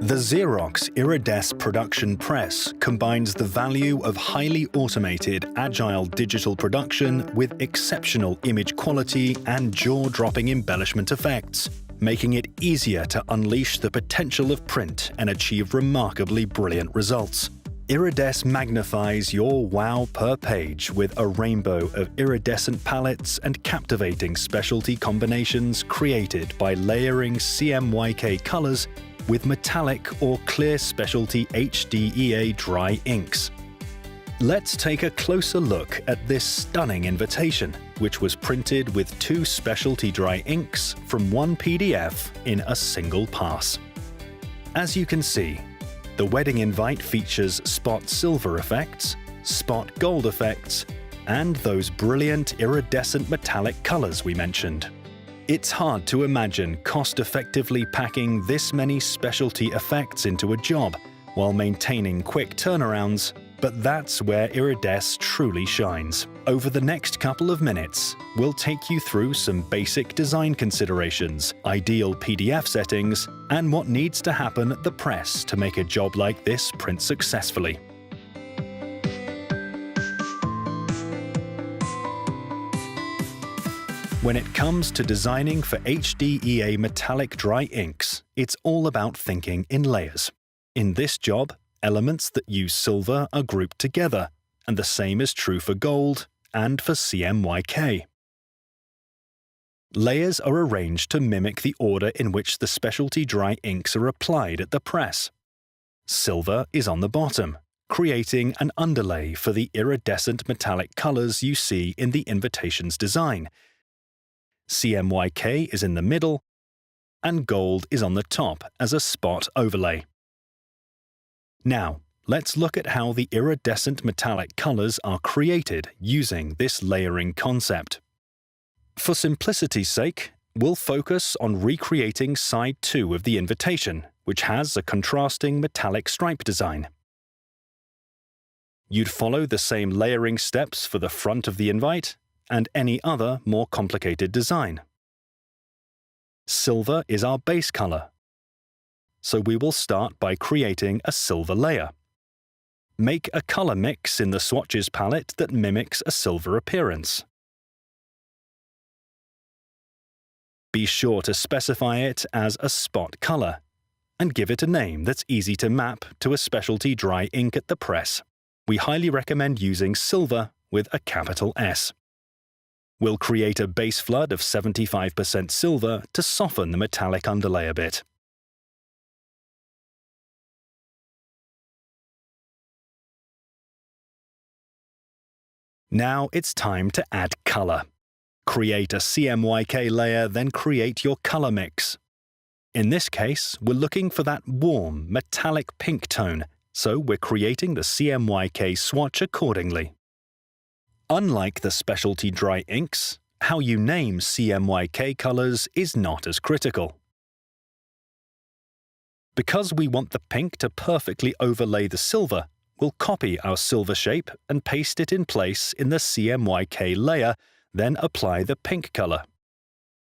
The Xerox Iridesse production press combines the value of highly automated, agile digital production with exceptional image quality and jaw-dropping embellishment effects, making it easier to unleash the potential of print and achieve remarkably brilliant results. Iridesse magnifies your wow per page with a rainbow of iridescent palettes and captivating specialty combinations created by layering CMYK colors with metallic or clear specialty HDEA dry inks. Let's take a closer look at this stunning invitation, which was printed with 2 specialty dry inks from one PDF in a single pass. As you can see, the wedding invite features spot silver effects, spot gold effects, and those brilliant iridescent metallic colors we mentioned. It's hard to imagine cost-effectively packing this many specialty effects into a job while maintaining quick turnarounds, but that's where Iridesse truly shines. Over the next couple of minutes, we'll take you through some basic design considerations, ideal PDF settings, and what needs to happen at the press to make a job like this print successfully. When it comes to designing for HDEA metallic dry inks, it's all about thinking in layers. In this job, elements that use silver are grouped together, and the same is true for gold and for CMYK. Layers are arranged to mimic the order in which the specialty dry inks are applied at the press. Silver is on the bottom, creating an underlay for the iridescent metallic colors you see in the invitation's design. CMYK is in the middle, and gold is on the top as a spot overlay. Now, let's look at how the iridescent metallic colors are created using this layering concept. For simplicity's sake, we'll focus on recreating side 2 of the invitation, which has a contrasting metallic stripe design. You'd follow the same layering steps for the front of the invite and any other more complicated design. Silver is our base color, so we will start by creating a silver layer. Make a color mix in the swatches palette that mimics a silver appearance. Be sure to specify it as a spot color, and give it a name that's easy to map to a specialty dry ink at the press. We highly recommend using silver with a capital S. We'll create a base flood of 75% silver to soften the metallic underlay a bit. Now it's time to add color. Create a CMYK layer, then create your color mix. In this case, we're looking for that warm, metallic pink tone, so we're creating the CMYK swatch accordingly. Unlike the specialty dry inks, how you name CMYK colors is not as critical. Because we want the pink to perfectly overlay the silver, we'll copy our silver shape and paste it in place in the CMYK layer, then apply the pink color.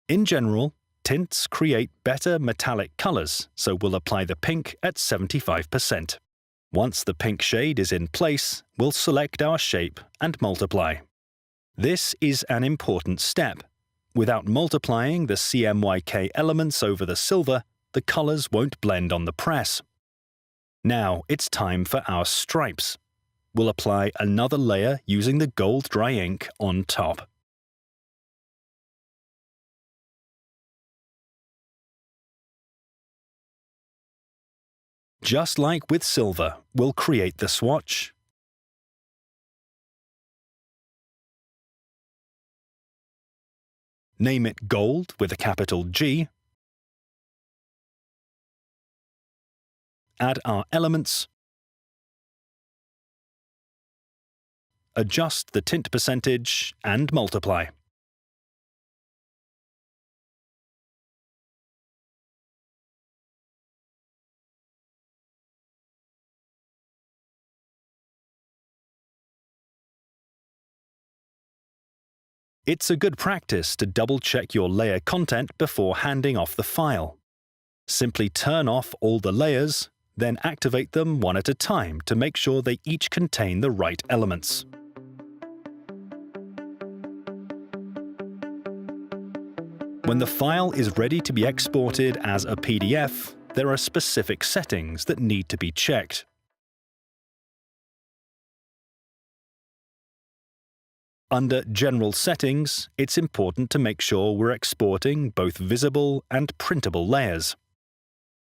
In general, tints create better metallic colors, so we'll apply the pink at 75%. Once the pink shade is in place, we'll select our shape and multiply. This is an important step. Without multiplying the CMYK elements over the silver, the colors won't blend on the press. Now it's time for our stripes. We'll apply another layer using the gold dry ink on top. Just like with silver, we'll create the swatch, name it gold with a capital G, add our elements, adjust the tint percentage, and multiply. It's a good practice to double-check your layer content before handing off the file. Simply turn off all the layers, then activate them one at a time to make sure they each contain the right elements. When the file is ready to be exported as a PDF, there are specific settings that need to be checked. Under General Settings, it's important to make sure we're exporting both visible and printable layers.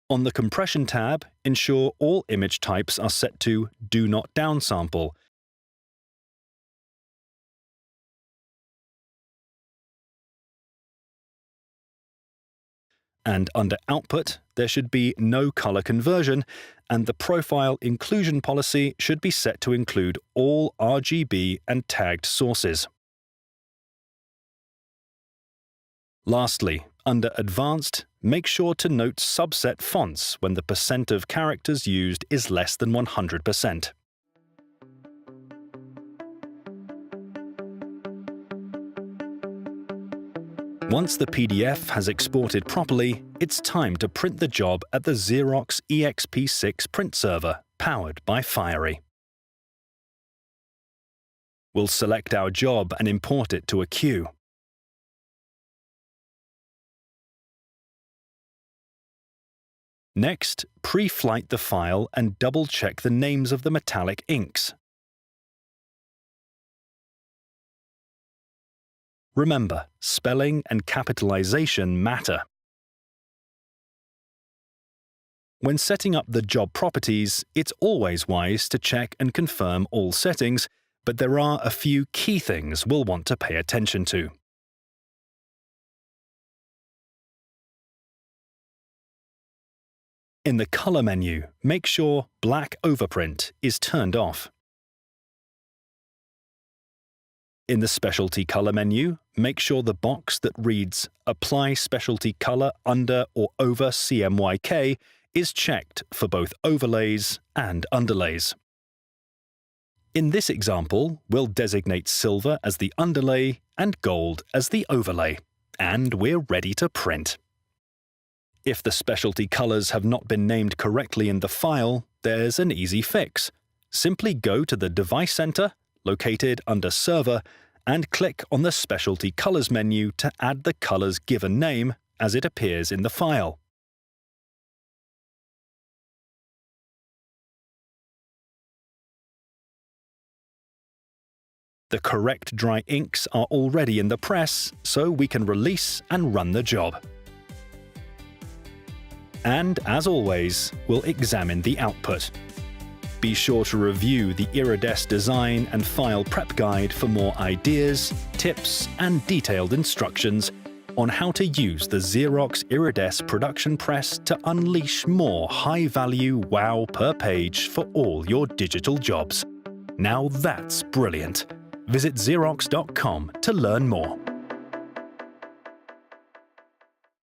On the Compression tab, ensure all image types are set to Do Not Downsample. And under Output, there should be no color conversion, and the Profile Inclusion policy should be set to include all RGB and tagged sources. Lastly, under Advanced, make sure to note subset fonts when the % of characters used is less than 100%. Once the PDF has exported properly, it's time to print the job at the Xerox EXP6 print server, powered by Fiery. We'll select our job and import it to a queue. Next, pre-flight the file and double-check the names of the metallic inks. Remember, spelling and capitalization matter. When setting up the job properties, it's always wise to check and confirm all settings, but there are a few key things we'll want to pay attention to. In the Color menu, make sure Black Overprint is turned off. In the Specialty Color menu, make sure the box that reads Apply Specialty Color under or over CMYK is checked for both overlays and underlays. In this example, we'll designate silver as the underlay and gold as the overlay, and we're ready to print. If the specialty colors have not been named correctly in the file, there's an easy fix. Simply go to the Device Center, located under Server, and click on the Specialty Colors menu to add the color's given name as it appears in the file. The correct dry inks are already in the press, so we can release and run the job. And, as always, we'll examine the output. Be sure to review the Iridesse design and file prep guide for more ideas, tips, and detailed instructions on how to use the Xerox Iridesse production press to unleash more high-value wow per page for all your digital jobs. Now that's brilliant! Visit Xerox.com to learn more.